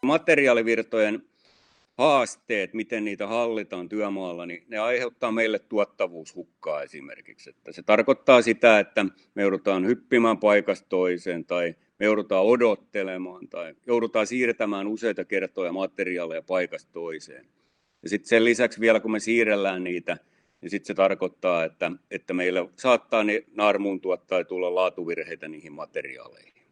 Materiaalivirtojen haasteet, miten niitä hallitaan työmaalla, niin ne aiheuttaa meille tuottavuushukkaa esimerkiksi. Että se tarkoittaa sitä, että me joudutaan hyppimään paikasta toiseen tai me joudutaan odottelemaan tai joudutaan siirtämään useita kertoja materiaaleja paikasta toiseen. Ja sitten sen lisäksi vielä kun me siirrellään niitä, niin sitten se tarkoittaa, että meillä saattaa naarmuun tuottaa tulla laatuvirheitä niihin materiaaleihin.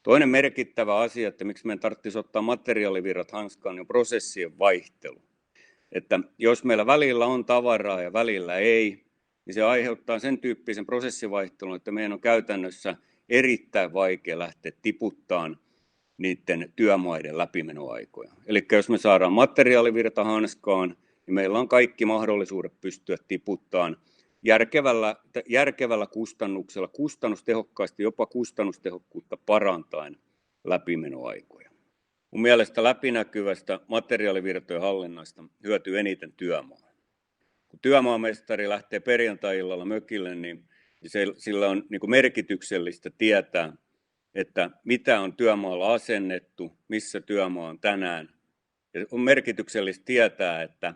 Toinen merkittävä asia, että miksi meidän tarvitsisi ottaa materiaalivirrat hanskaan, on prosessien vaihtelu. Että jos meillä välillä on tavaraa ja välillä ei, niin se aiheuttaa sen tyyppisen prosessivaihtelun, että meidän on käytännössä erittäin vaikea lähteä tiputtamaan niiden työmaiden läpimenoaikoja. Eli jos me saadaan materiaalivirta hanskaan, niin meillä on kaikki mahdollisuudet pystyä tiputtamaan järkevällä kustannuksella, kustannustehokkaasti, jopa kustannustehokkuutta parantaen läpimenoaikoja. Mun mielestä läpinäkyvästä materiaalivirtojen hallinnasta hyötyy eniten työmaa. Kun työmaamestari lähtee perjantai-illalla mökille, niin sillä on merkityksellistä tietää, että mitä on työmaalla asennettu, missä työmaa on tänään. Ja on merkityksellistä tietää, että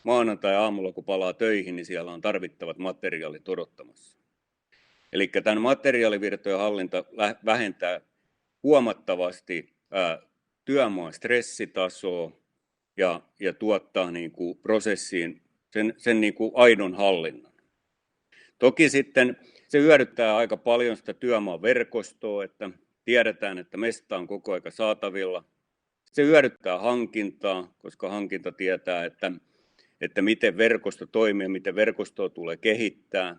maanantai-aamulla kun palaa töihin, niin siellä on tarvittavat materiaalit odottamassa. Eli tämän materiaalivirtojen hallinta vähentää huomattavasti työmaan stressitasoa ja tuottaa prosessiin sen aidon hallinnan. Toki sitten se hyödyttää aika paljon sitä työmaan verkostoa, että tiedetään, että mesta on koko ajan saatavilla. Se hyödyttää hankintaa, koska hankinta tietää, että miten verkosto toimii ja miten verkostoa tulee kehittää.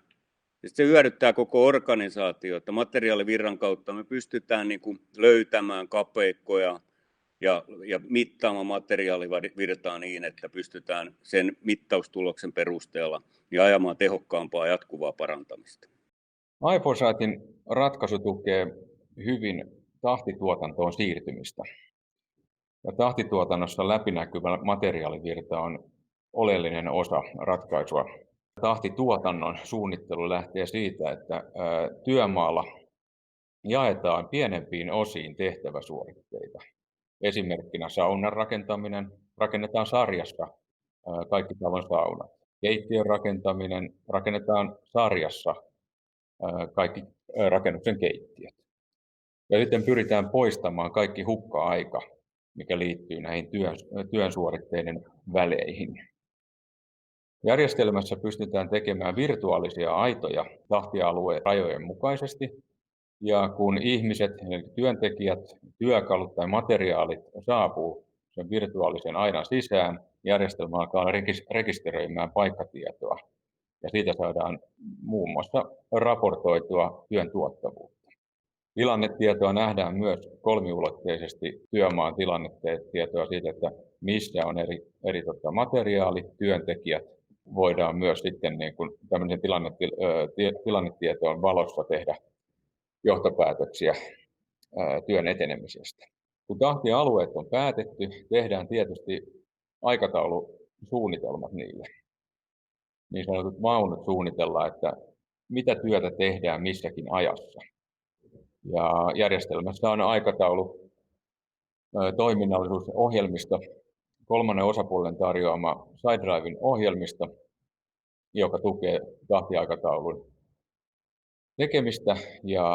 Ja se hyödyttää koko organisaatio, että materiaalivirran kautta me pystytään löytämään kapeikkoja ja mittaamaan materiaalivirtaa niin, että pystytään sen mittaustuloksen perusteella ajamaan tehokkaampaa jatkuvaa parantamista. iForsightin ratkaisu tukee hyvin tahtituotantoon siirtymistä. Ja tahtituotannossa läpinäkyvä materiaalivirta on oleellinen osa ratkaisua. Tahtituotannon suunnittelu lähtee siitä, että työmaalla jaetaan pienempiin osiin tehtäväsuoritteita. Esimerkkinä saunan rakentaminen, rakennetaan sarjassa kaikki talon saunat. Keittiön rakentaminen, rakennetaan sarjassa kaikki rakennuksen keittiöt. Ja sitten pyritään poistamaan kaikki hukka-aika, mikä liittyy näihin työn suoritteiden väleihin. Järjestelmässä pystytään tekemään virtuaalisia aitoja tahtialueen rajojen mukaisesti, ja kun ihmiset, työntekijät, työkalut tai materiaalit saapuu sen virtuaalisen aidan sisään, järjestelmä alkaa rekisteröimään paikkatietoa, ja siitä saadaan muun muassa raportoitua työn tuottavuutta. Tilannetietoa nähdään myös kolmiulotteisesti työmaan tilannetietoa siitä, että missä on eri materiaali, työntekijät. Voidaan myös sitten tämmöisen tilannetietoon valossa tehdä johtopäätöksiä työn etenemisestä. Kun tahtialueet on päätetty, tehdään tietysti aikataulusuunnitelmat niille. Niin sanotut vaunut suunnitellaan, että mitä työtä tehdään missäkin ajassa. Ja järjestelmässä on aikataulu, toiminnallisuusohjelmisto, kolmannen osapuolen tarjoama SideDriven ohjelmisto, joka tukee tahtiaikataulun tekemistä ja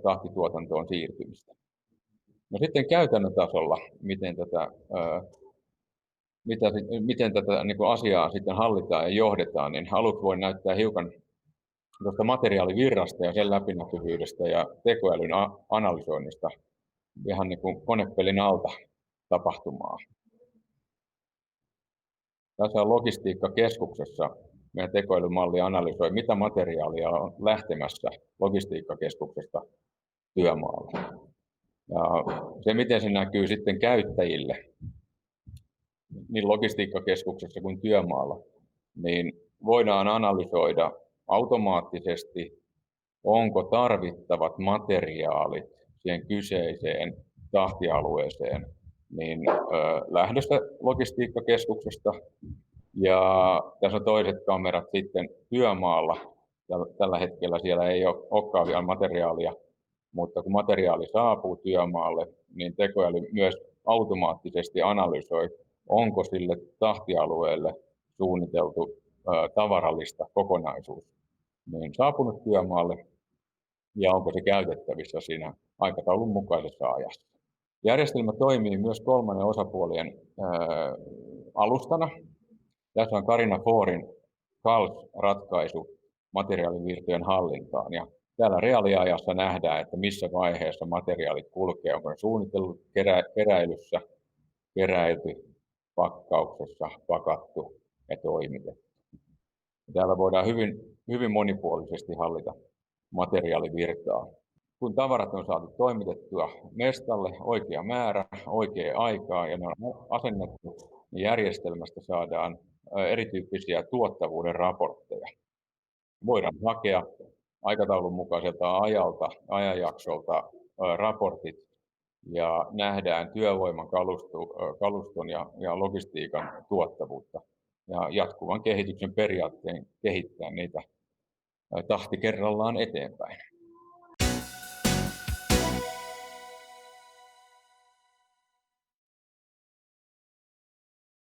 tahtituotantoon siirtymistä. No sitten käytännön tasolla, miten tätä asiaa sitten hallitaan ja johdetaan, niin aluksi voi näyttää hiukan tuosta materiaalivirrasta ja sen läpinäkyvyydestä ja tekoälyn analysoinnista ihan konepelin alta tapahtumaa. Tässä on logistiikkakeskuksessa. Meidän tekoälymalli analysoi, mitä materiaalia on lähtemässä logistiikkakeskuksesta työmaalle. Ja se, miten se näkyy sitten käyttäjille, niin logistiikkakeskuksessa kuin työmaalla, niin voidaan analysoida automaattisesti, onko tarvittavat materiaalit siihen kyseiseen tahtialueeseen niin lähdöstä logistiikkakeskuksesta. Ja tässä on toiset kamerat sitten työmaalla. Tällä hetkellä siellä ei olekaan vielä materiaalia mutta kun materiaali saapuu työmaalle, niin tekoäly myös automaattisesti analysoi, onko sille tahtialueelle suunniteltu tavarallista kokonaisuus niin saapunut työmaalle ja onko se käytettävissä siinä aikataulun mukaisessa ajassa. Järjestelmä toimii myös kolmannen osapuolien alustana. Tässä on Carina Forin CALS-ratkaisu materiaalivirtojen hallintaan. Ja täällä reaaliajassa nähdään, että missä vaiheessa materiaalit kulkee, onko ne suunnitellut keräilyssä, keräilty, pakkauksessa, pakattu ja toimitettu. Täällä voidaan hyvin monipuolisesti hallita materiaalivirtaa. Kun tavarat on saatu toimitettua mestalle oikea määrä, oikea aikaa ja ne on asennettu, niin järjestelmästä saadaan erityyppisiä tuottavuuden raportteja. Voidaan hakea aikataulun mukaiselta ajanjaksolta raportit ja nähdään työvoiman, kaluston ja logistiikan tuottavuutta ja jatkuvan kehityksen periaatteen kehittää niitä tahti kerrallaan eteenpäin.